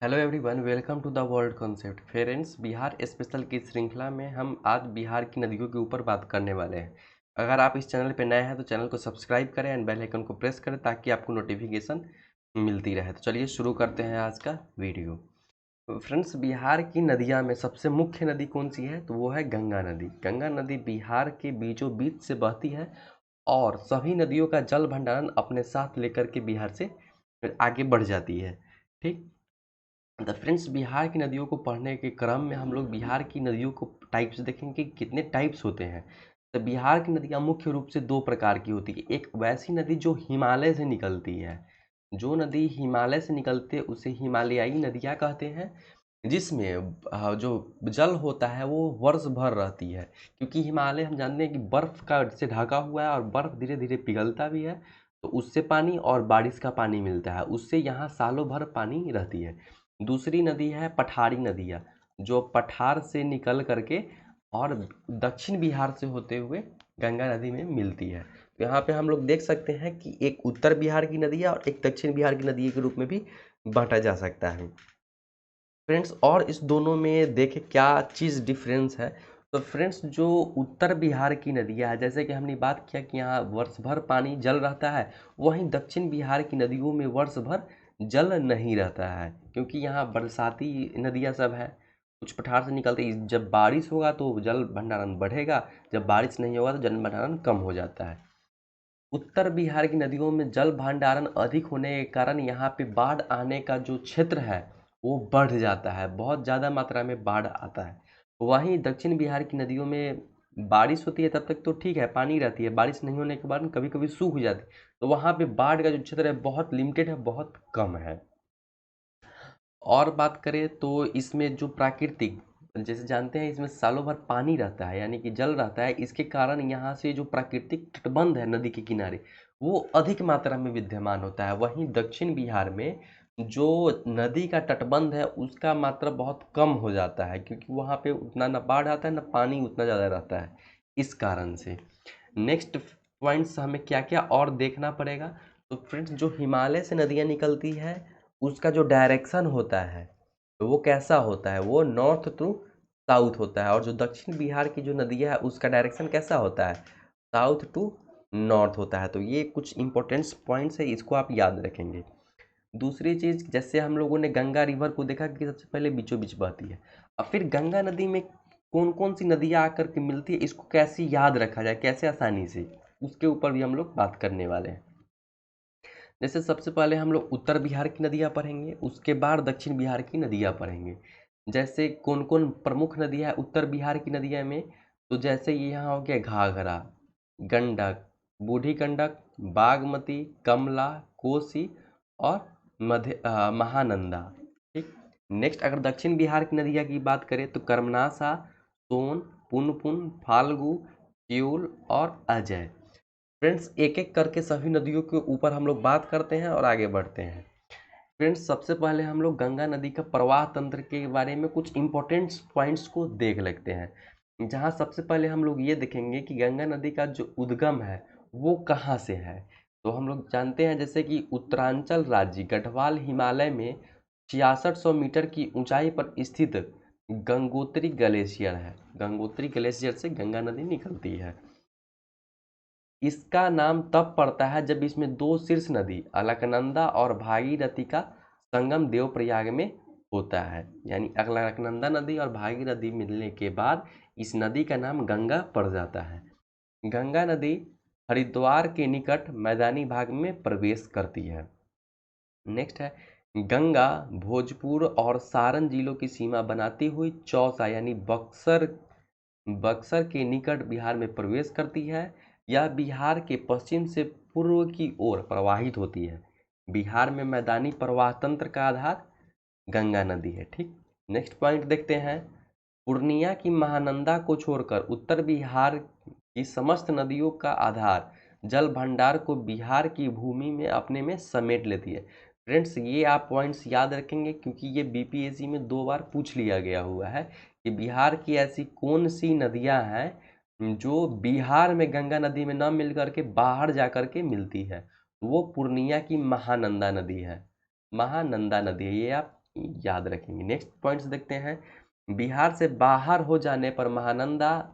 Hello everyone, welcome to the world concept. Friends, Bihar special की श्रृंखला में हम आज बिहार की नदियों के ऊपर बात करने वाले हैं। अगर आप इस चैनल पे नए हैं तो चैनल को सब्सक्राइब करें एंड बेल आइकन को प्रेस करें ताकि आपको नोटिफिकेशन मिलती रहे। तो चलिए शुरू करते हैं आज का वीडियो। फ्रेंड्स, बिहार की नदियाँ में सबसे मुख्य नदी कौन सी है? तो वो है गंगा नदी। गंगा नदी बिहार के बीचों बीच से बहती है और सभी नदियों का जल भंडारण अपने साथ लेकर के बिहार से आगे बढ़ जाती है। ठीक। तो फ्रेंड्स, बिहार की नदियों को पढ़ने के क्रम में हम लोग बिहार की नदियों को टाइप्स देखेंगे कि कितने टाइप्स होते हैं। तो बिहार की नदियाँ मुख्य रूप से दो प्रकार की होती है। एक वैसी नदी जो हिमालय से निकलती है। जो नदी हिमालय से निकलती है उसे हिमालयाई नदियाँ कहते हैं, जिसमें जो जल होता है वो वर्ष भर रहती है, क्योंकि हिमालय हम जानते हैं कि बर्फ़ का से ढका हुआ है और बर्फ़ धीरे धीरे पिघलता भी है। तो उससे पानी और बारिश का पानी मिलता है, उससे यहाँ सालों भर पानी रहती है। दूसरी नदी है पठारी नदियाँ, जो पठार से निकल करके और दक्षिण बिहार से होते हुए गंगा नदी में मिलती है। तो यहाँ पे हम लोग देख सकते हैं कि एक उत्तर बिहार की नदी है और एक दक्षिण बिहार की नदी के रूप में भी बांटा जा सकता है। फ्रेंड्स, और इस दोनों में देखें क्या चीज़ डिफरेंस है। तो फ्रेंड्स, जो उत्तर बिहार की नदियाँ है, जैसे कि हमने बात किया कि यहाँ वर्ष भर पानी जल रहता है, वहीं दक्षिण बिहार की नदियों में वर्ष भर जल नहीं रहता है, क्योंकि यहाँ बरसाती नदियाँ सब है। कुछ पठार से निकलते जब बारिश होगा तो जल भंडारण बढ़ेगा, जब बारिश नहीं होगा तो जल भंडारण कम हो जाता है। उत्तर बिहार की नदियों में जल भंडारण अधिक होने के कारण यहाँ पे बाढ़ आने का जो क्षेत्र है वो बढ़ जाता है, बहुत ज़्यादा मात्रा में बाढ़ आता है। वहीं दक्षिण बिहार की नदियों में बारिश होती है तब तक तो ठीक है, पानी रहती है, बारिश नहीं होने के बाद कभी कभी सूख जाती है। तो वहाँ पे बाढ़ का जो क्षेत्र है बहुत लिमिटेड है, बहुत कम है। और बात करें तो इसमें जो प्राकृतिक, जैसे जानते हैं इसमें सालों भर पानी रहता है, यानी कि जल रहता है। इसके कारण यहाँ से जो प्राकृतिक तटबंध है नदी के किनारे, वो अधिक मात्रा में विद्यमान होता है। वहीं दक्षिण बिहार में जो नदी का तटबंध है उसका मात्रा बहुत कम हो जाता है, क्योंकि वहाँ पे उतना ना बाढ़ आता है ना पानी उतना ज़्यादा रहता है। इस कारण से नेक्स्ट पॉइंट्स हमें क्या क्या और देखना पड़ेगा। तो फ्रेंड्स, जो हिमालय से नदियाँ निकलती है उसका जो डायरेक्शन होता है तो वो कैसा होता है? वो नॉर्थ टू साउथ होता है। और जो दक्षिण बिहार की जो नदियाँ है उसका डायरेक्शन कैसा होता है? साउथ टू नॉर्थ होता है। तो ये कुछ इंपॉर्टेंट पॉइंट्स है, इसको आप याद रखेंगे। दूसरी चीज़, जैसे हम लोगों ने गंगा रिवर को देखा कि सबसे पहले बीचों बीच बहती है। अब फिर गंगा नदी में कौन कौन सी नदियाँ आकर के मिलती है, इसको कैसे याद रखा जाए, कैसे आसानी से, उसके ऊपर भी हम लोग बात करने वाले हैं। जैसे सबसे पहले हम लोग उत्तर बिहार की नदियाँ पढ़ेंगे, उसके बाद दक्षिण बिहार की नदियाँ पढ़ेंगे। जैसे कौन कौन प्रमुख नदियाँ हैं उत्तर बिहार की नदियाँ में, तो जैसे ये यहाँ हो गया घाघरा, गंडक, बूढ़ी गंडक, बागमती, कमला, कोसी और महानंदा। ठीक। नेक्स्ट, अगर दक्षिण बिहार की नदियाँ की बात करें तो कर्मनाशा, सोन, पुनपुन, फाल्गु, किऊल और अजय। फ्रेंड्स, एक एक करके सभी नदियों के ऊपर हम लोग बात करते हैं और आगे बढ़ते हैं। फ्रेंड्स, सबसे पहले हम लोग गंगा नदी का प्रवाह तंत्र के बारे में कुछ इंपॉर्टेंट पॉइंट्स को देख लेते हैं, जहां सबसे पहले हम लोग ये देखेंगे कि गंगा नदी का जो उद्गम है वो कहाँ से है। तो हम लोग जानते हैं जैसे कि उत्तरांचल राज्य गढ़वाल हिमालय में 6600 मीटर की ऊंचाई पर स्थित गंगोत्री ग्लेशियर है। गंगोत्री ग्लेशियर से गंगा नदी निकलती है। इसका नाम तब पड़ता है जब इसमें दो शीर्ष नदी अलकनंदा और भागीरथी का संगम देवप्रयाग में होता है। यानी अलकनंदा नदी और भागीरथी मिलने के बाद इस नदी का नाम गंगा पड़ जाता है। गंगा नदी हरिद्वार के निकट मैदानी भाग में प्रवेश करती है। नेक्स्ट है गंगा भोजपुर और सारण जिलों की सीमा बनाती हुई चौसा यानी बक्सर बक्सर के निकट बिहार में प्रवेश करती है। यह बिहार के पश्चिम से पूर्व की ओर प्रवाहित होती है। बिहार में मैदानी प्रवाह तंत्र का आधार गंगा नदी है। ठीक। नेक्स्ट पॉइंट देखते हैं। पूर्णिया की महानंदा को छोड़कर उत्तर बिहार की समस्त नदियों का आधार जल भंडार को बिहार की भूमि में अपने में समेट लेती है। फ्रेंड्स, ये आप पॉइंट्स याद रखेंगे क्योंकि ये बीपीएससी में 2 बार पूछ लिया गया हुआ है कि बिहार की ऐसी कौन सी नदियां हैं जो बिहार में गंगा नदी में न मिल करके बाहर जा करके मिलती है। वो पूर्णिया की महानंदा नदी है। महानंदा नदी है, ये आप याद रखेंगे। नेक्स्ट पॉइंट्स देखते हैं। बिहार से बाहर हो जाने पर महानंदा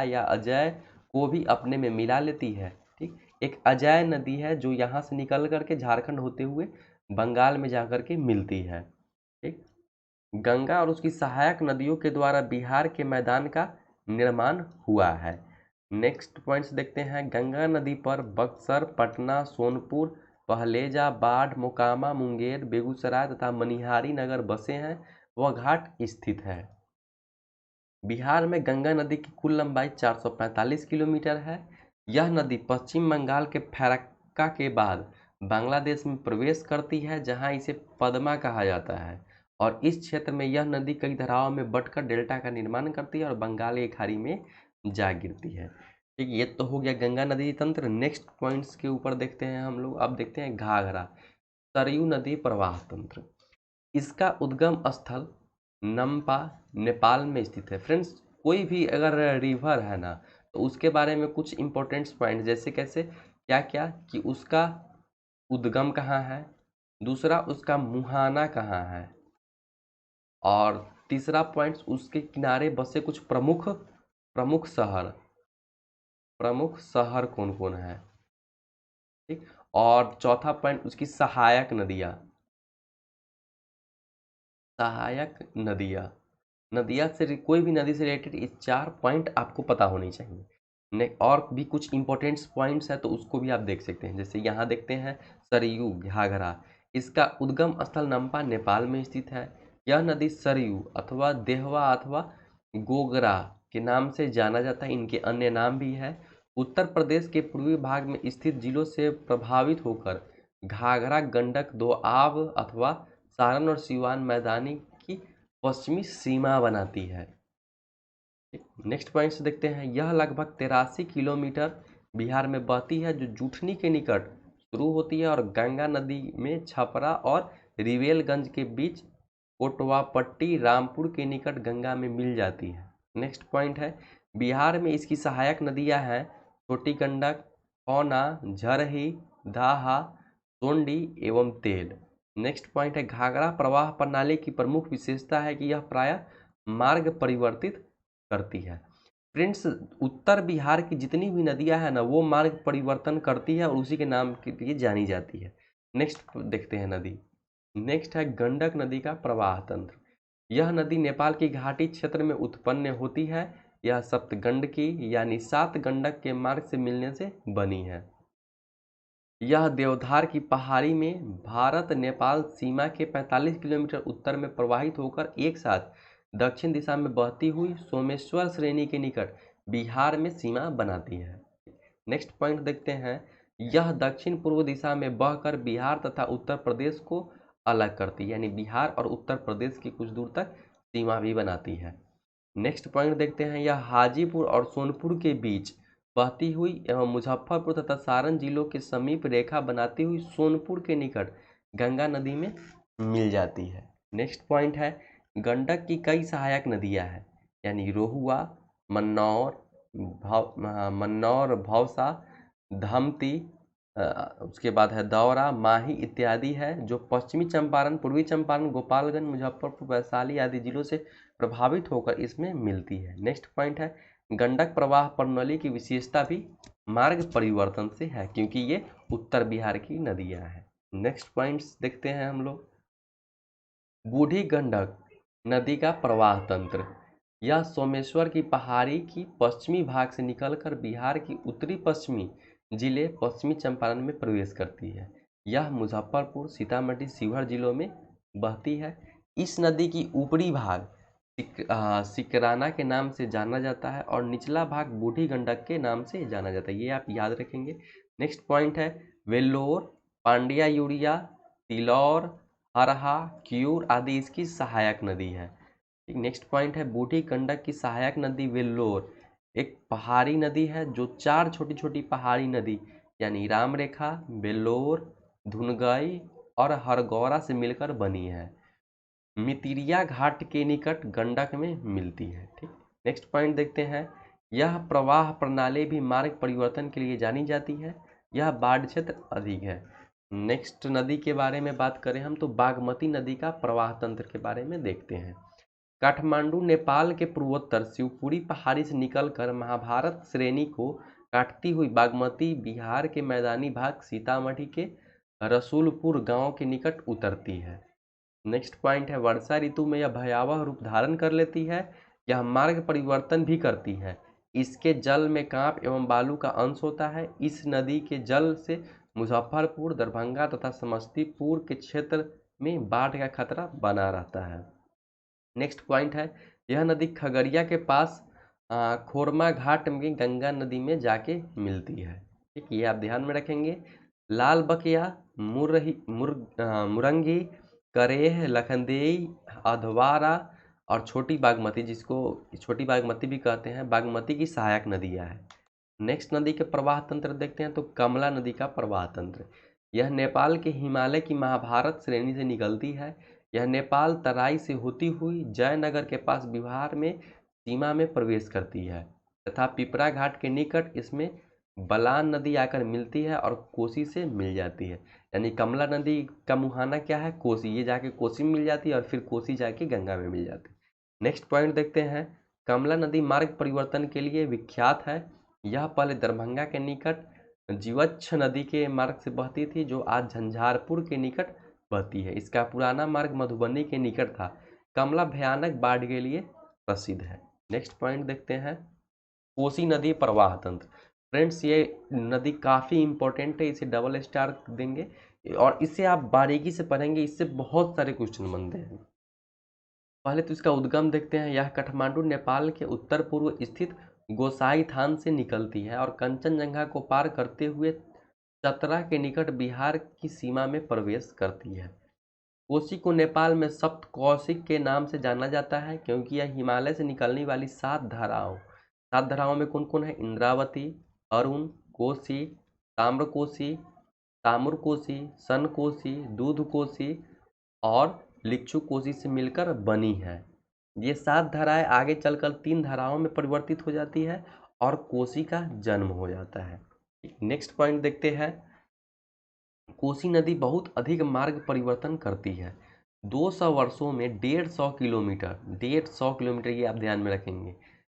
या अजय को भी अपने में मिला लेती है। ठीक, एक अजय नदी है जो यहाँ से निकल करके झारखंड होते हुए बंगाल में जाकर के मिलती है। ठीक, गंगा और उसकी सहायक नदियों के द्वारा बिहार के मैदान का निर्माण हुआ है। नेक्स्ट पॉइंट्स देखते हैं। गंगा नदी पर बक्सर, पटना, सोनपुर, पहलेजा, बाढ़, मोकामा, मुंगेर, बेगूसराय तथा मनिहारी नगर बसे हैं वह घाट स्थित है। बिहार में गंगा नदी की कुल लंबाई 445 किलोमीटर है। यह नदी पश्चिम बंगाल के फरक्का के बाद बांग्लादेश में प्रवेश करती है, जहां इसे पद्मा कहा जाता है, और इस क्षेत्र में यह नदी कई धाराओं में बंटकर डेल्टा का निर्माण करती है और बंगाल की खाड़ी में जा गिरती है। ठीक, ये तो हो गया गंगा नदी तंत्र। नेक्स्ट पॉइंट्स के ऊपर देखते हैं हम लोग। अब देखते हैं घाघरा सरयू नदी प्रवाह तंत्र। इसका उद्गम स्थल नमपा नेपाल में स्थित है। फ्रेंड्स, कोई भी अगर रिवर है ना, तो उसके बारे में कुछ इंपॉर्टेंट पॉइंट, जैसे कैसे क्या क्या कि उसका उद्गम कहाँ है, दूसरा उसका मुहाना कहाँ है, और तीसरा पॉइंट उसके किनारे बसे कुछ प्रमुख शहर कौन कौन है। ठीक, और चौथा पॉइंट उसकी सहायक नदियाँ से कोई भी नदी से रिलेटेड ये 4 पॉइंट आपको पता होनी चाहिए। और भी कुछ इंपॉर्टेंट पॉइंट्स है तो उसको भी आप देख सकते हैं। जैसे यहाँ देखते हैं सरयू घाघरा, इसका उद्गम स्थल नमपा नेपाल में स्थित है। यह नदी सरयू अथवा देहवा अथवा गोगरा के नाम से जाना जाता है, इनके अन्य नाम भी है। उत्तर प्रदेश के पूर्वी भाग में स्थित जिलों से प्रभावित होकर घाघरा गंडक दोआब अथवा सारण और सिवान मैदानी की पश्चिमी सीमा बनाती है। नेक्स्ट पॉइंट से देखते हैं। यह लगभग 83 किलोमीटर बिहार में बहती है, जो जूठनी के निकट शुरू होती है और गंगा नदी में छपरा और रिवेलगंज के बीच कोटवापट्टी रामपुर के निकट गंगा में मिल जाती है। नेक्स्ट पॉइंट है। बिहार में इसकी सहायक नदियां हैं छोटी गंडक, पौना, झरही, दाहा, सोंडी एवं तेल। नेक्स्ट पॉइंट है। घाघरा प्रवाह प्रणाली की प्रमुख विशेषता है कि यह प्रायः मार्ग परिवर्तित करती है। फ्रेंड्स, उत्तर बिहार की जितनी भी नदियां हैं ना, वो मार्ग परिवर्तन करती है और उसी के नाम के लिए जानी जाती है। नेक्स्ट देखते हैं नदी। नेक्स्ट है गंडक नदी का प्रवाह तंत्र। यह नदी नेपाल की घाटी क्षेत्र में उत्पन्न होती है। यह सप्तगंडकी यानी 7 गंडक के मार्ग से मिलने से बनी है। यह देवधार की पहाड़ी में भारत नेपाल सीमा के 45 किलोमीटर उत्तर में प्रवाहित होकर एक साथ दक्षिण दिशा में बहती हुई सोमेश्वर श्रेणी के निकट बिहार में सीमा बनाती है। नेक्स्ट पॉइंट देखते हैं। यह दक्षिण पूर्व दिशा में बहकर बिहार तथा उत्तर प्रदेश को अलग करती है, यानी बिहार और उत्तर प्रदेश की कुछ दूर तक सीमा भी बनाती है। नेक्स्ट पॉइंट देखते हैं। यह हाजीपुर और सोनपुर के बीच बहती हुई एवं मुजफ्फरपुर तथा सारण जिलों के समीप रेखा बनाती हुई सोनपुर के निकट गंगा नदी में मिल जाती है। नेक्स्ट पॉइंट है। गंडक की कई सहायक नदियां हैं, यानी रोहुआ, मन्नौर, भौसा, धमती, उसके बाद है दौरा, माही इत्यादि है, जो पश्चिमी चंपारण, पूर्वी चंपारण, गोपालगंज, मुजफ्फरपुर, वैशाली आदि जिलों से प्रभावित होकर इसमें मिलती है। नेक्स्ट पॉइंट है। गंडक प्रवाह प्रणाली की विशेषता भी मार्ग परिवर्तन से है, क्योंकि ये उत्तर बिहार की नदियां हैं। नेक्स्ट पॉइंट्स देखते हैं हम लोग। बूढ़ी गंडक नदी का प्रवाह तंत्र। यह सोमेश्वर की पहाड़ी की पश्चिमी भाग से निकलकर बिहार की उत्तरी पश्चिमी जिले पश्चिमी चंपारण में प्रवेश करती है। यह मुजफ्फरपुर, सीतामढ़ी, शिवहर जिलों में बहती है। इस नदी की ऊपरी भाग सिकराना के नाम से जाना जाता है और निचला भाग बूढ़ी गंडक के नाम से जाना जाता है, ये आप याद रखेंगे। नेक्स्ट पॉइंट है। वेल्लोर, पांड्या यूरिया, तिलौर, हरहा, क्यूर आदि इसकी सहायक नदी है। नेक्स्ट पॉइंट है। बूढ़ी गंडक की सहायक नदी वेल्लोर एक पहाड़ी नदी है, जो 4 छोटी छोटी पहाड़ी नदी यानी रामरेखा, बेल्लोर, धुनगई और हरगौरा से मिलकर बनी है। मितिरिया घाट के निकट गंडक में मिलती है। ठीक, नेक्स्ट पॉइंट देखते हैं। यह प्रवाह प्रणाली भी मार्ग परिवर्तन के लिए जानी जाती है। यह बाढ़ क्षेत्र अधिक है। नेक्स्ट नदी के बारे में बात करें हम तो बागमती नदी का प्रवाह तंत्र के बारे में देखते हैं। काठमांडू नेपाल के पूर्वोत्तर शिवपुरी पहाड़ी से निकलकर महाभारत श्रेणी को काटती हुई बागमती बिहार के मैदानी भाग सीतामढ़ी के रसूलपुर गांव के निकट उतरती है। नेक्स्ट पॉइंट है वर्षा ऋतु में यह भयावह रूप धारण कर लेती है। यह मार्ग परिवर्तन भी करती है। इसके जल में कांप एवं बालू का अंश होता है। इस नदी के जल से मुजफ्फरपुर, दरभंगा तथा समस्तीपुर के क्षेत्र में बाढ़ का खतरा बना रहता है। नेक्स्ट पॉइंट है यह नदी खगड़िया के पास खोरमा घाट में गंगा नदी में जाके मिलती है। ठीक, ये आप ध्यान में रखेंगे। लाल बकिया, मुरंगी, करेह, लखनदेई, अधवारा और छोटी बागमती, जिसको छोटी बागमती भी कहते हैं, बागमती की सहायक नदियां हैं। नेक्स्ट नदी के प्रवाह तंत्र देखते हैं तो कमला नदी का प्रवाह तंत्र। यह नेपाल के हिमालय की महाभारत श्रेणी से निकलती है। यह नेपाल तराई से होती हुई जयनगर के पास बिहार में सीमा में प्रवेश करती है तथा पिपरा घाट के निकट इसमें बलान नदी आकर मिलती है और कोसी से मिल जाती है। यानी कमला नदी का मुहाना क्या है? कोसी। ये जाके कोसी में मिल जाती है और फिर कोसी जाके गंगा में मिल जाती है। नेक्स्ट पॉइंट देखते हैं। कमला नदी मार्ग परिवर्तन के लिए विख्यात है। यह पहले दरभंगा के निकट जीवच्छ नदी के मार्ग से बहती थी, जो आज झंझारपुर के निकट बहती है। इसका पुराना मार्ग मधुबनी के निकट था। कमला भयानक बाढ़ के लिए प्रसिद्ध है। नेक्स्ट पॉइंट देखते हैं कोसी नदी प्रवाह तंत्र। फ्रेंड्स, ये नदी काफ़ी इंपॉर्टेंट है, इसे डबल स्टार देंगे और इसे आप बारीकी से पढ़ेंगे, इससे बहुत सारे क्वेश्चन बनते हैं। पहले तो इसका उद्गम देखते हैं। यह काठमांडू नेपाल के उत्तर पूर्व स्थित गोसाई थान से निकलती है और कंचनजंगा को पार करते हुए चतरा के निकट बिहार की सीमा में प्रवेश करती है। कोसी को नेपाल में सप्त कौशिक के नाम से जाना जाता है क्योंकि यह हिमालय से निकलने वाली सात धाराओं में कौन कौन है? इंद्रावती, अरुण, कोसी, ताम्रकोसी, ताम्रकोसी, सनकोसी, दूधकोसी और लिच्छू कोसी से मिलकर बनी है। ये सात धाराएं आगे चलकर तीन धाराओं में परिवर्तित हो जाती है और कोसी का जन्म हो जाता है। नेक्स्ट पॉइंट देखते हैं। कोसी नदी बहुत अधिक मार्ग परिवर्तन करती है। 200 वर्षों में 150 किलोमीटर ये आप ध्यान में रखेंगे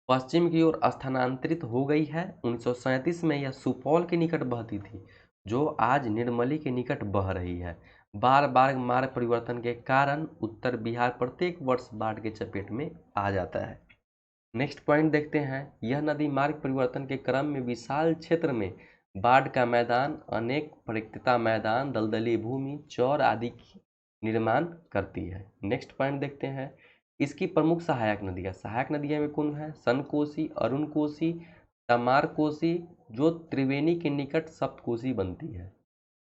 पश्चिम की ओर स्थानांतरित हो गई है। 1937 में यह सुपौल के निकट बहती थी, जो आज निर्मली के निकट बह रही है। बार बार मार्ग परिवर्तन के कारण उत्तर बिहार प्रत्येक वर्ष बाढ़ के चपेट में आ जाता है। नेक्स्ट पॉइंट देखते हैं। यह नदी मार्ग परिवर्तन के क्रम में विशाल क्षेत्र में बाढ़ का मैदान, अनेक परित्यक्ता मैदान, दलदली भूमि, चौर आदि की निर्माण करती है। नेक्स्ट पॉइंट देखते हैं। इसकी प्रमुख सहायक नदियाँ में कौन है? सनकोसी, अरुण कोसी, तमार कोसी, जो त्रिवेणी के निकट सप्तकोसी बनती है।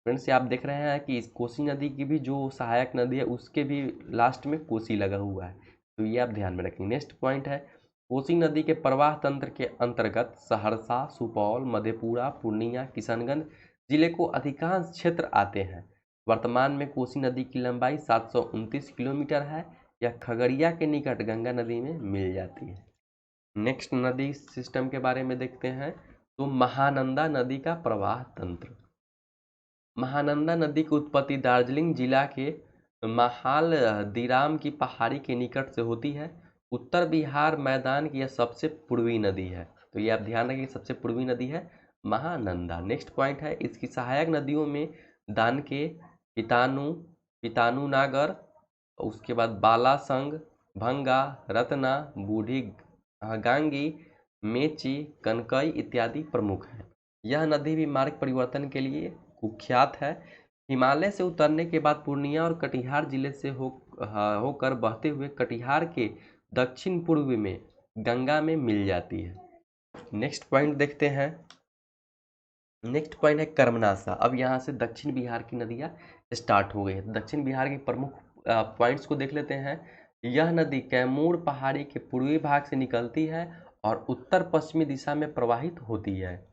फ्रेंड्स, आप देख रहे हैं कि इस कोसी नदी की भी जो सहायक नदी है उसके भी लास्ट में कोसी लगा हुआ है, तो ये आप ध्यान में रखेंगे। नेक्स्ट पॉइंट है कोसी नदी के प्रवाह तंत्र के अंतर्गत सहरसा, सुपौल, मधेपुरा, पूर्णिया, किशनगंज जिले को अधिकांश क्षेत्र आते हैं। वर्तमान में कोसी नदी की लंबाई 729 किलोमीटर है। यह खगड़िया के निकट गंगा नदी में मिल जाती है। नेक्स्ट नदी सिस्टम के बारे में देखते हैं तो महानंदा नदी का प्रवाह तंत्र। महानंदा नदी की उत्पत्ति दार्जिलिंग जिला के महालदिराम की पहाड़ी के निकट से होती है। उत्तर बिहार मैदान की यह सबसे पूर्वी नदी है, तो ये आप ध्यान रखिए, सबसे पूर्वी नदी है महानंदा। नेक्स्ट पॉइंट है इसकी सहायक नदियों में दानके, पितानु नागर, उसके बाद बालासंग, भंगा, रत्ना, बूढ़ी गांगी, मेची, कनकई इत्यादि प्रमुख हैं। यह नदी भी मार्ग परिवर्तन के लिए कुख्यात है। हिमालय से उतरने के बाद पूर्णिया और कटिहार जिले से होकर बहते हुए कटिहार के दक्षिण पूर्व में गंगा में मिल जाती है। नेक्स्ट पॉइंट देखते हैं। नेक्स्ट पॉइंट है कर्मनाशा। अब यहाँ से दक्षिण बिहार की नदियाँ स्टार्ट हो गई है। दक्षिण बिहार के प्रमुख पॉइंट्स को देख लेते हैं। यह नदी कैमूर पहाड़ी के पूर्वी भाग से निकलती है और उत्तर पश्चिमी दिशा में प्रवाहित होती है।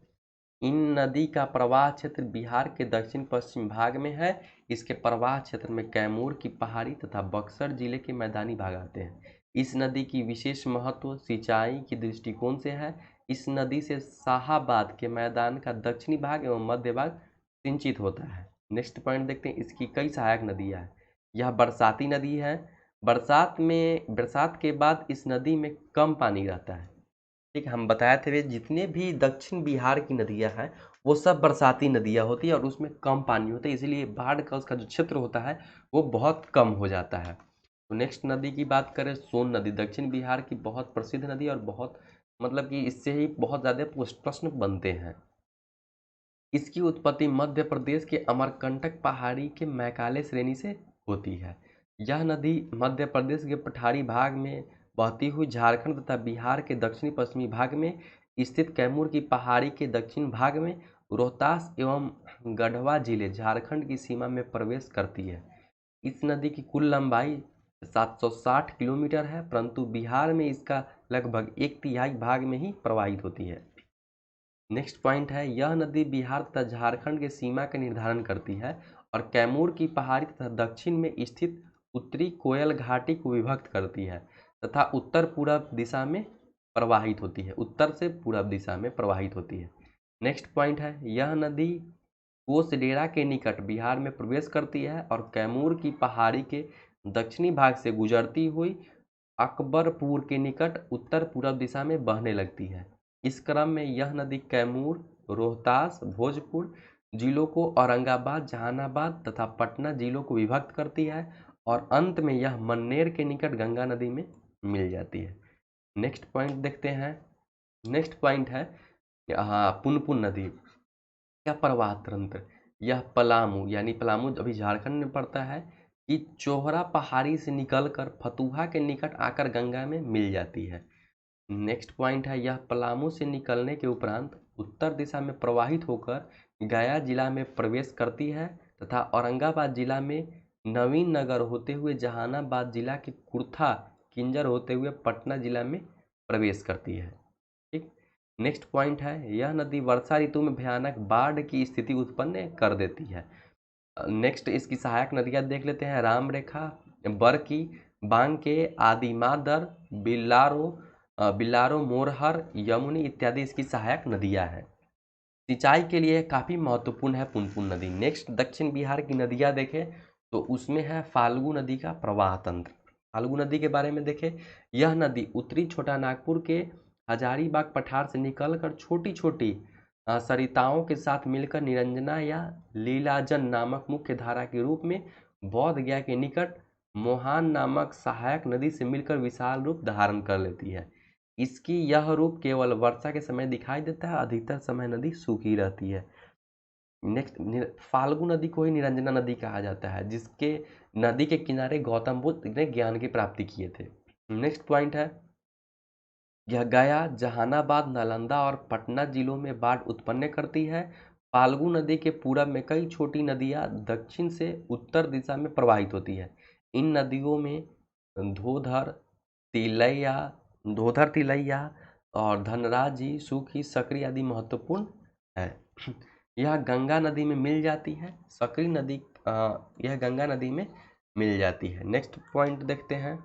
इन नदी का प्रवाह क्षेत्र बिहार के दक्षिण पश्चिम भाग में है। इसके प्रवाह क्षेत्र में कैमूर की पहाड़ी तथा बक्सर जिले के मैदानी भाग आते हैं। इस नदी की विशेष महत्व सिंचाई के दृष्टिकोण से है। इस नदी से शाहाबाद के मैदान का दक्षिणी भाग एवं मध्य भाग सिंचित होता है। नेक्स्ट पॉइंट देखते हैं, इसकी कई सहायक नदियाँ हैं। यह बरसाती नदी है। बरसात के बाद इस नदी में कम पानी रहता है। ठीक, हम बताए थे जितने भी दक्षिण बिहार की नदियाँ हैं वो सब बरसाती नदियाँ होती है और उसमें कम पानी होता है, इसीलिए बाढ़ का उसका जो क्षेत्र होता है वो बहुत कम हो जाता है। तो नेक्स्ट नदी की बात करें, सोन नदी दक्षिण बिहार की बहुत प्रसिद्ध नदी और बहुत मतलब कि इससे ही बहुत ज़्यादा प्रश्न बनते हैं। इसकी उत्पत्ति मध्य प्रदेश के अमरकंटक पहाड़ी के मैकाले श्रेणी से होती है। यह नदी मध्य प्रदेश के पठारी भाग में बहती हुई झारखंड तथा बिहार के दक्षिणी पश्चिमी भाग में स्थित कैमूर की पहाड़ी के दक्षिण भाग में रोहतास एवं गढ़वा जिले झारखंड की सीमा में प्रवेश करती है। इस नदी की कुल लंबाई 760 किलोमीटर है, परंतु बिहार में इसका लगभग 1/3 भाग में ही प्रवाहित होती है। नेक्स्ट पॉइंट है, यह नदी बिहार तथा झारखंड के सीमा का निर्धारण करती है और कैमूर की पहाड़ी तथा दक्षिण में स्थित उत्तरी कोयल घाटी को विभक्त करती है तथा उत्तर पूरब दिशा में प्रवाहित होती है, उत्तर से पूरब दिशा में प्रवाहित होती है। नेक्स्ट पॉइंट है, यह नदी कोसडेरा के निकट बिहार में प्रवेश करती है और कैमूर की पहाड़ी के दक्षिणी भाग से गुजरती हुई अकबरपुर के निकट उत्तर पूरब दिशा में बहने लगती है। इस क्रम में यह नदी कैमूर, रोहतास, भोजपुर जिलों को औरंगाबाद, जहानाबाद तथा पटना जिलों को विभक्त करती है और अंत में यह मन्नेर के निकट गंगा नदी में मिल जाती है। नेक्स्ट पॉइंट देखते हैं। नेक्स्ट पॉइंट है पुनपुन नदी का प्रवाह तंत्र। यह पलामू यानी पलामू अभी झारखंड में पड़ता है कि चोहरा पहाड़ी से निकलकर फतुहा के निकट आकर गंगा में मिल जाती है। नेक्स्ट पॉइंट है, यह पलामू से निकलने के उपरांत उत्तर दिशा में प्रवाहित होकर गया जिला में प्रवेश करती है तथा औरंगाबाद जिला में नवीन नगर होते हुए जहानाबाद जिला के कुर्था किंजर होते हुए पटना जिला में प्रवेश करती है। ठीक, नेक्स्ट पॉइंट है, यह नदी वर्षा ऋतु में भयानक बाढ़ की स्थिति उत्पन्न कर देती है। नेक्स्ट इसकी सहायक नदियाँ देख लेते हैं, राम रेखा, बरकी, बांके, आदिमादर, बिल्लारो, मोरहर, यमुनी इत्यादि इसकी सहायक नदियाँ हैं। सिंचाई के लिए काफ़ी महत्वपूर्ण है पुनपुन नदी। नेक्स्ट दक्षिण बिहार की नदियाँ देखें तो उसमें है फाल्गु नदी का प्रवाह तंत्र। फाल्गु नदी के बारे में देखें, यह नदी उत्तरी छोटा नागपुर के हजारीबाग पठार से निकलकर छोटी छोटी सरिताओं के साथ मिलकर निरंजना या लीलाजन नामक मुख्य धारा के रूप में बोध गया के निकट मोहान नामक सहायक नदी से मिलकर विशाल रूप धारण कर लेती है। इसकी यह रूप केवल वर्षा के समय दिखाई देता है, अधिकतर समय नदी सूखी रहती है। नेक्स्ट फाल्गु नदी को ही निरंजना नदी कहा जाता है, जिसके नदी के किनारे गौतम बुद्ध ने ज्ञान की प्राप्ति किए थे। नेक्स्ट पॉइंट है, यह गया, जहानाबाद, नालंदा और पटना जिलों में बाढ़ उत्पन्न करती है। फाल्गु नदी के पूरब में कई छोटी नदियां दक्षिण से उत्तर दिशा में प्रवाहित होती है। इन नदियों में धोधर, तिलैया धोधर तिलैया और धनराजी, सूखी, सकरी आदि महत्वपूर्ण है। यह गंगा नदी में मिल जाती है। सकरी नदी यह गंगा नदी में मिल जाती है। नेक्स्ट पॉइंट देखते हैं।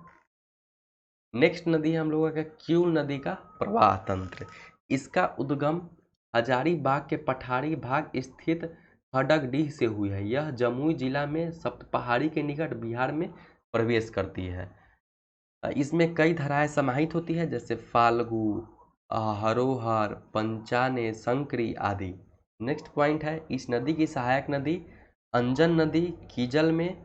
नेक्स्ट नदी है हम लोगों का क्यूल नदी का प्रवाह तंत्र। इसका उद्गम हजारीबाग के पठारी भाग स्थित हडगडीह से हुई है। यह जमुई जिला में सप्तपहाड़ी के निकट बिहार में प्रवेश करती है। इसमें कई धाराएं समाहित होती है, जैसे फाल्गु, हरोहर, पंचाने, संकरी आदि। नेक्स्ट पॉइंट है, इस नदी की सहायक नदी अंजन नदी कीजल में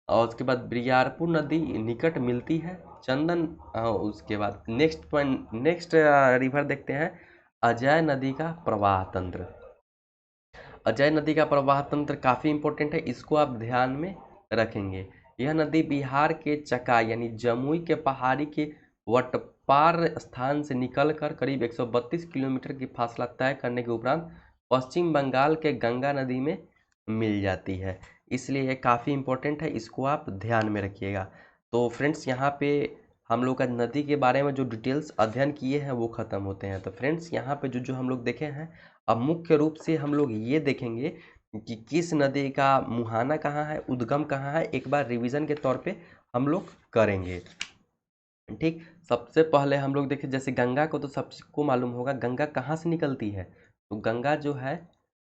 और उसके बाद बिरियारपुर नदी निकट मिलती है। चंदन उसके बाद नेक्स्ट रिवर देखते हैं, अजय नदी का प्रवाह तंत्र। अजय नदी का प्रवाह तंत्र काफ़ी इंपॉर्टेंट है, इसको आप ध्यान में रखेंगे। यह नदी बिहार के चका यानी जमुई के पहाड़ी के वटपार स्थान से निकलकर करीब 132 किलोमीटर की फासला तय करने के उपरांत पश्चिम बंगाल के गंगा नदी में मिल जाती है। इसलिए यह काफ़ी इंपॉर्टेंट है, इसको आप ध्यान में रखिएगा। तो फ्रेंड्स, यहाँ पे हम लोग का नदी के बारे में जो डिटेल्स अध्ययन किए हैं वो ख़त्म होते हैं। तो फ्रेंड्स, यहाँ पे जो जो हम लोग देखे हैं, अब मुख्य रूप से हम लोग ये देखेंगे कि किस नदी का मुहाना कहाँ है, उद्गम कहाँ है, एक बार रिवीजन के तौर पे हम लोग करेंगे। ठीक, सबसे पहले हम लोग देखें, जैसे गंगा को तो सबको मालूम होगा गंगा कहाँ से निकलती है। तो गंगा जो है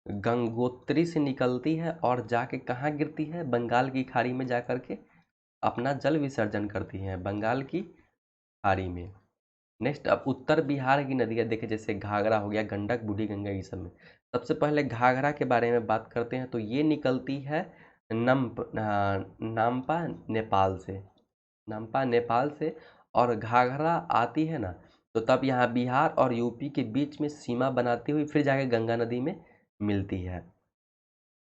गंगोत्री से निकलती है और जाके कहाँ गिरती है, बंगाल की खाड़ी में जा करके अपना जल विसर्जन करती हैं, बंगाल की खाड़ी में। नेक्स्ट, अब उत्तर बिहार की नदियाँ देखें, जैसे घाघरा हो गया, गंडक, बूढ़ी गंगा, ये सब में। सबसे पहले घाघरा के बारे में बात करते हैं, तो ये निकलती है नामपा नेपाल से, नामपा नेपाल से। और घाघरा आती है ना, तो तब यहाँ बिहार और यूपी के बीच में सीमा बनाती हुई फिर जाके गंगा नदी में मिलती है।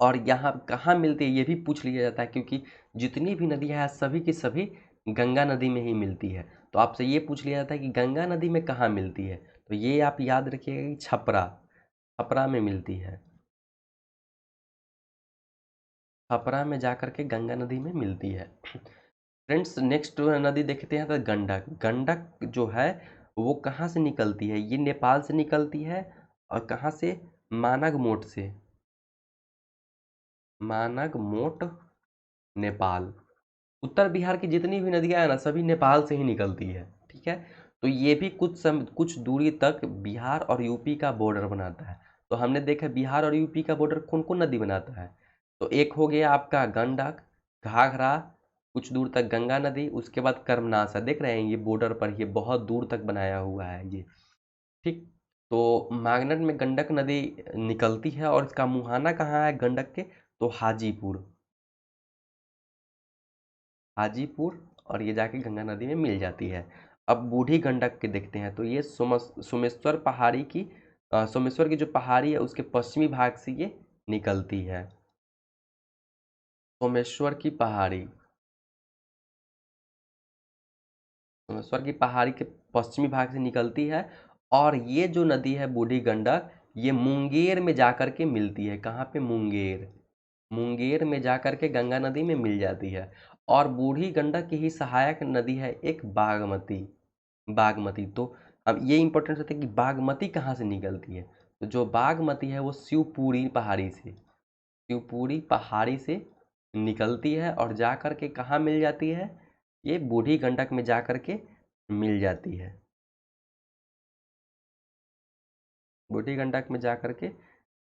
और यहाँ कहाँ मिलती है ये भी पूछ लिया जाता है, क्योंकि जितनी भी नदियाँ हैं सभी की सभी गंगा नदी में ही मिलती है। तो आपसे ये पूछ लिया जाता है कि गंगा नदी में कहाँ मिलती है, तो ये आप याद रखिएगा कि छपरा, छपरा में मिलती है। छपरा में जाकर के गंगा नदी में मिलती है। फ्रेंड्स, नेक्स्ट नदी देखते हैं तो गंडक। गंडक जो है वो कहाँ से निकलती है, ये नेपाल से निकलती है। और कहाँ से, मानग मोट से, मानग मोट, नेपाल। उत्तर बिहार की जितनी भी नदियां हैं ना, सभी नेपाल से ही निकलती है, ठीक है। तो ये भी कुछ दूरी तक बिहार और यूपी का बॉर्डर बनाता है। तो हमने देखा बिहार और यूपी का बॉर्डर कौन कौन नदी बनाता है, तो एक हो गया आपका गंडक, घाघरा, कुछ दूर तक गंगा नदी, उसके बाद कर्मनाशा, देख रहे हैं ये बॉर्डर पर, ये बहुत दूर तक बनाया हुआ है ये, ठीक। तो मैग्नेट में गंडक नदी निकलती है, और इसका मुहाना कहाँ है गंडक के, तो हाजीपुर, हाजीपुर। और ये जाके गंगा नदी में मिल जाती है। अब बूढ़ी गंडक के देखते हैं, तो ये सोमेश्वर पहाड़ी की, सोमेश्वर की जो पहाड़ी है उसके पश्चिमी भाग से ये निकलती है, सोमेश्वर की पहाड़ी, सोमेश्वर की पहाड़ी के पश्चिमी भाग से निकलती है। और ये जो नदी है बूढ़ी गंडक, ये मुंगेर में जाकर के मिलती है, कहाँ पे, मुंगेर, मुंगेर में जाकर के गंगा नदी में मिल जाती है। और बूढ़ी गंडक की ही सहायक नदी है एक बागमती, बागमती। तो अब ये इंपॉर्टेंट होता है कि बागमती कहाँ से निकलती है, तो जो बागमती है वो शिवपुरी पहाड़ी से, शिवपुरी पहाड़ी से निकलती है और जा कर के कहाँ मिल जाती है, ये बूढ़ी गंडक में जा कर के मिल जाती है, बूढ़ी गंडक में जा कर के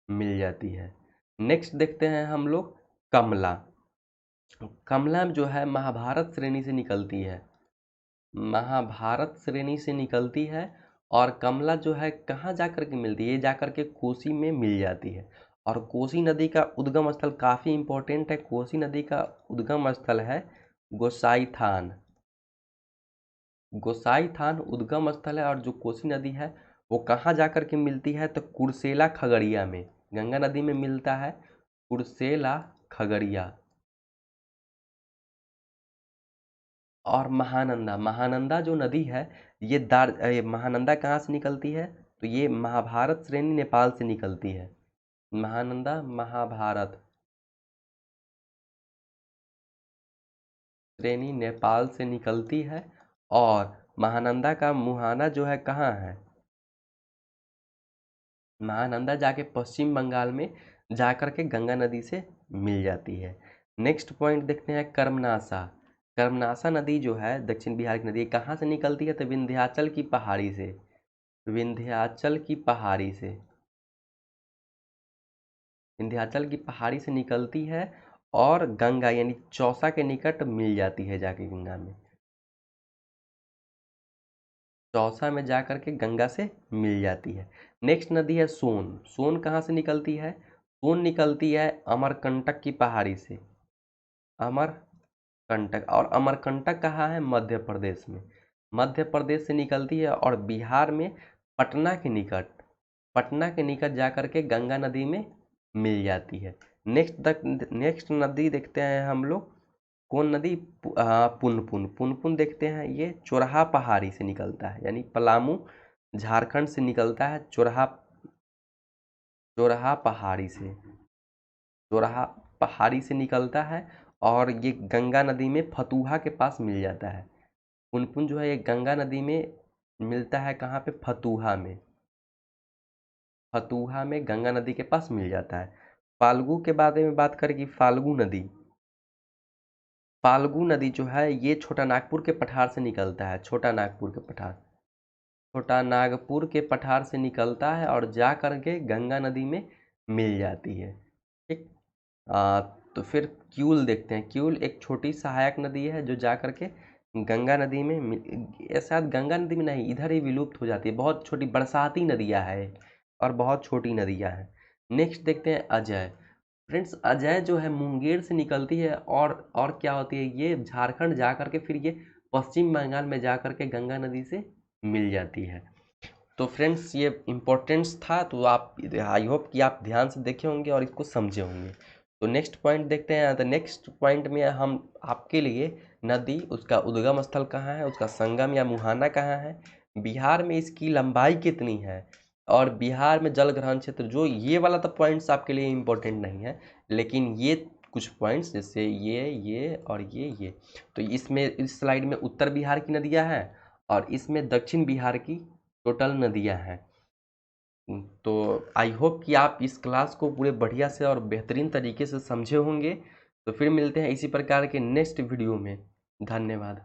मिल जाती है। नेक्स्ट देखते हैं हम लोग कमला। कमला जो है महाभारत श्रेणी से निकलती है, महाभारत श्रेणी से निकलती है। और कमला जो है कहाँ जाकर के मिलती है, ये जाकर के कोसी में मिल जाती है। और कोसी नदी का उद्गम स्थल काफ़ी इम्पोर्टेंट है, कोसी नदी का उद्गम स्थल है गोसाई थान, गोसाई थान उद्गम स्थल है। और जो कोसी नदी है वो कहाँ जाकर के मिलती है, तो कुर्सेला खगड़िया में, गंगा नदी में मिलता है कुर्सेला, खगड़िया। और महानंदा, महानंदा जो नदी है ये महानंदा कहाँ से निकलती है, तो ये महाभारत श्रेणी नेपाल से निकलती है, महानंदा महाभारत श्रेणी नेपाल से निकलती है। और महानंदा का मुहाना जो है कहाँ है, महानंदा जाके पश्चिम बंगाल में जाकर के गंगा नदी से मिल जाती है। नेक्स्ट पॉइंट देखते हैं कर्मनाशा। कर्मनाशा नदी जो है दक्षिण बिहार की नदी, कहाँ से निकलती है, तो विंध्याचल की पहाड़ी से, विंध्याचल की पहाड़ी से, विंध्याचल की पहाड़ी से निकलती है। और गंगा यानी चौसा के निकट मिल जाती है जाके गंगा में, चौसा में जा करके गंगा से मिल जाती है। नेक्स्ट नदी है सोन। सोन कहाँ से निकलती है, सोन निकलती है अमरकंटक की पहाड़ी से, अमरकंटक। और अमरकंटक कहाँ है, मध्य प्रदेश में, मध्य प्रदेश से निकलती है और बिहार में पटना के निकट, पटना के निकट जाकर के गंगा नदी में मिल जाती है। नेक्स्ट नदी देखते हैं हम लोग, कौन नदी, पुनपुन। पुनपुन देखते हैं, ये चोरहा पहाड़ी से निकलता है, यानी पलामू झारखंड से निकलता है, चोरहा, चोरहा पहाड़ी से, चोरहा पहाड़ी से निकलता है। और ये गंगा नदी में फतुहा के पास मिल जाता है। पुनपुन जो है ये गंगा नदी में मिलता है, कहाँ पे, फतुहा में, फतुहा में गंगा नदी के पास मिल जाता है। फाल्गु के बारे में बात करें कि फाल्गु नदी, फाल्गु नदी जो है ये छोटा नागपुर के पठार से निकलता है, छोटा नागपुर के पठार, छोटा नागपुर के पठार से निकलता है और जा कर के गंगा नदी में मिल जाती है। ठीक। तो फिर क्यूल देखते हैं। क्यूल एक छोटी सहायक नदी है जो जा करके गंगा नदी में शायद गंगा नदी में नहीं, इधर ही विलुप्त हो जाती है। बहुत छोटी बरसाती नदियाँ है और बहुत छोटी नदियाँ हैं। नेक्स्ट देखते हैं अजय। फ्रेंड्स अजय जो है मुंगेर से निकलती है और क्या होती है, ये झारखंड जा करके फिर ये पश्चिम बंगाल में जा करके गंगा नदी से मिल जाती है। तो फ्रेंड्स ये इम्पोर्टेंस था, तो आप आई होप कि आप ध्यान से देखे होंगे और इसको समझे होंगे। तो नेक्स्ट पॉइंट देखते हैं। तो नेक्स्ट पॉइंट में हम आपके लिए नदी, उसका उद्गम स्थल कहाँ है, उसका संगम या मुहाना कहाँ है, बिहार में इसकी लंबाई कितनी है, और बिहार में जल ग्रहण क्षेत्र, जो ये वाला तो पॉइंट्स आपके लिए इम्पोर्टेंट नहीं है, लेकिन ये कुछ पॉइंट्स जैसे ये और ये तो इसमें इस स्लाइड में उत्तर बिहार की नदियाँ हैं और इसमें दक्षिण बिहार की टोटल नदियाँ हैं। तो आई होप कि आप इस क्लास को पूरे बढ़िया से और बेहतरीन तरीके से समझे होंगे। तो फिर मिलते हैं इसी प्रकार के नेक्स्ट वीडियो में। धन्यवाद।